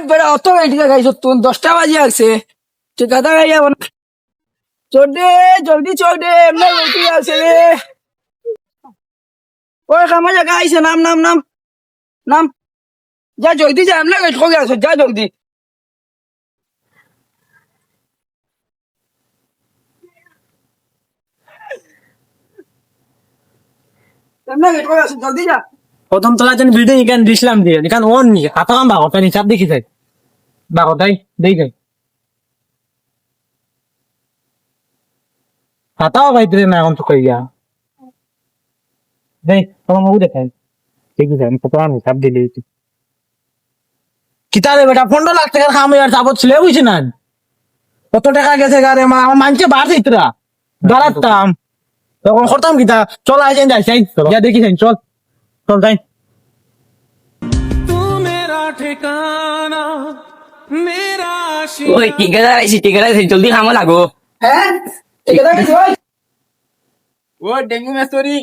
বেড়া অত গাড়ি খাইছ তুই 10টা বাজে আসছে ঠিকাদার গাড়ি যাবো না চল দে জলদি চল দে এমনি উঠে আসছে রে ওই খামা জায়গা আইছে নাম নাম নাম নাম যা জলদি যা এমনি গাড়ি ঠকে আসো যা জলদি এমনি গাড়ি ঠকে আসো জলদি যা প্রথম তোলা যেন বিল্ডিং এখানে দিছিলাম দিয়ে এখানে ওন নি হাতা কাম বাগতাই হিসাব দেখি যাই বাগতাই দেই যাই হাতাও বাইতে না এখন তো কইয়া দেই তোমার মুখ দেখাই দেখি যাই কত আমি হিসাব দিলি কিতারে বেটা 15 লাখ টাকার কাম ইয়ার যাবত ছিল বুঝছি না কত টাকা গেছে গারে মা আমার মানছে বাড়ছে ইতরা দাঁড়াতাম তখন করতাম কিতা চল আই যাই যাই যা দেখি যাই চল চল যাই ওই ঠিকাদার আইসি ঠিকাদার আইসি জলদি খামো লাগো হ্যাঁ ঠিকাদার গাইছে ওই ও ডেঙ্গু মেস্তরি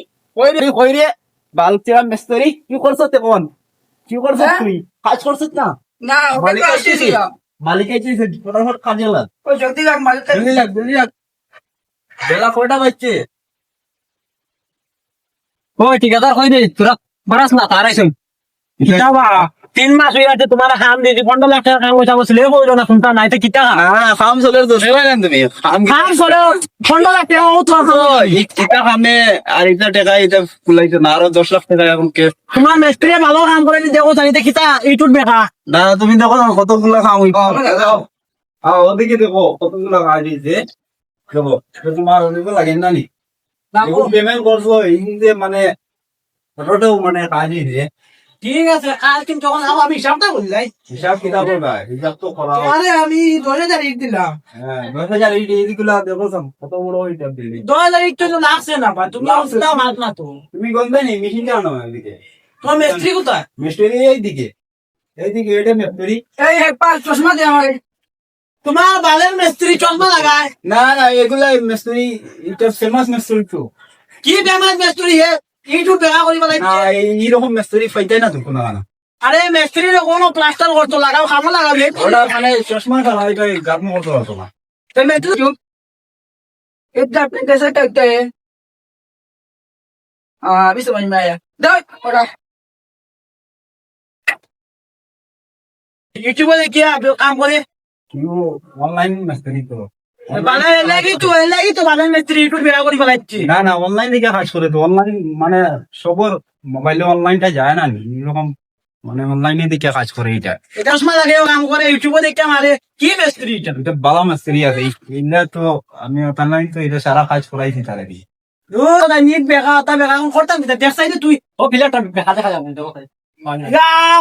কই রে বালতিরা মেস্তরি কি করছ তে কোন কি করছ তুই কাজ করছ না না ওকে তো আসছিলাম মালিক আইছে ফটাফট কাজে লাগ ওই জলদি লাগ মাল জলদি লাগ বেলা কয়টা বাজছে ওই ঠিকাদার কই দে তোরা বারাস না তারাইছই কিতাবা 3 মাস হয়ে আছে তোমার কাম দিয়েছি 15 লাখ টাকা কাম কইছা বসলে কইলো না শুনতা নাই তো কিতা হ্যাঁ কাম চলে তো সেবা কেন তুমি কাম চলে 15 লাখ টাকা ও তো এটা কামে আর এটা টাকা এটা কুলাইতে না আরো 10 লাখ টাকা এখন কে তোমার মিস্ত্রি ভালো কাম করে নি দেখো জানিতে কিতা ইউটিউব বেকা না তুমি দেখো না কতগুলো কাম হইছে ওদিকে দেখো কতগুলো কাজ হইছে দেখো তোমার ওদিকে লাগে না নি পেমেন্ট করছো ইংরে মানে ফটোটাও মানে কাজ হইছে ঠিক আছে কাল কিন্তু যখন আমি হিসাবটা বলি যাই হিসাব কিতাব করবা হিসাব তো করা আরে আমি 2000 ইট দিলাম হ্যাঁ 10,000 এইগুলা দেখো কত বড় হিসাব দিলি 2000 ইট তো লাগছে না ভাই তুমি ওটা মার না তো তুমি গন্ধে নি মেশিনটা আনো এদিকে তোমার মিস্ত্রি কোথায় মিস্ত্রি এইদিকে এটা মিস্ত্রি এই এক পাঁচ চশমা দে আমার তোমার বালের মিস্ত্রি চশমা লাগায় না না এগুলা মিস্ত্রি এটা ফেমাস মিস্ত্রি তো কি বেমার মিস্ত্রি হে ইউটিউব বেকা করি বলাই না এইরকম মিস্ত্রি পাইতাই না তো কোনো না আরে মিস্ত্রি কোনো প্লাস্টার করতো লাগাও খামো লাগাবে ওটা মানে চশমা খাওয়া এটা গাত করতে পারতো না तो मैं तो इतना अपने कैसे करते हैं हाँ अभी समझ में आया दो और ইউটিউবে দেখি কাম করে কিউ অনলাইন মিস্ত্রি তো বালে লাগি তো বালে মিস্ত্রি ইউটিউব বেকা করি বলাইছি না না অনলাইন থেকে কাজ করে তো অনলাইন মানে সবর মোবাইলে অনলাইনটা যায় না এরকম মানে অনলাইনে দিকে কাজ করে এটা এটা চশমা লাগেও কাম করে ইউটিউবে দেখতে মারে কি মিস্ত্রি এটা এটা ভালো মিস্ত্রি আছে এইটা তো আমি অনলাইন তো এটা সারা কাজ করাইছি তার আগে ও না নিট বেকা তা বেকা করতাম কিতা দেখছাই তুই ও প্লেয়ারটা দেখা দেখা যাবে দেখো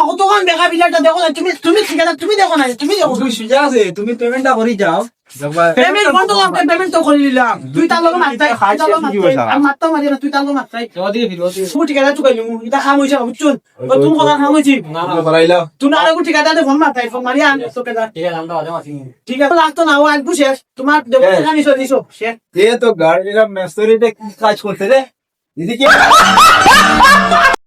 কতক্ষণ বেকা বিলাটা দেখো না তুমি ঠিক আছে তুমি দেখো না তুমি দেখো তুমি সুজা আছে তুমি পেমেন্টটা করে যাও পেমেন্ট বন্ধ করতে পেমেন্ট তো করে নিলাম তুই তার লগে মারতাই আমি মারতাম মারি না তুই তার লগে মারতাই ওদিকে ফিরো তুই ঠিকাদার তুই কইলু এটা খাম হইছে বুঝছুন ও তুমি কথা খাম হইছি করাইলাম তুই না আরেকটু ঠিকাদারে ফোন মারতাই ফোন মারি আন তোকে দা ঠিক আছে আমরা আজ আসি ঠিক আছে লাগতো না ও আনবু শেষ তোমার দেবো জানিস দিছো শেষ এ তো গাড়িটা মিস্ত্রিটা কি কাজ করতে রে এদিকে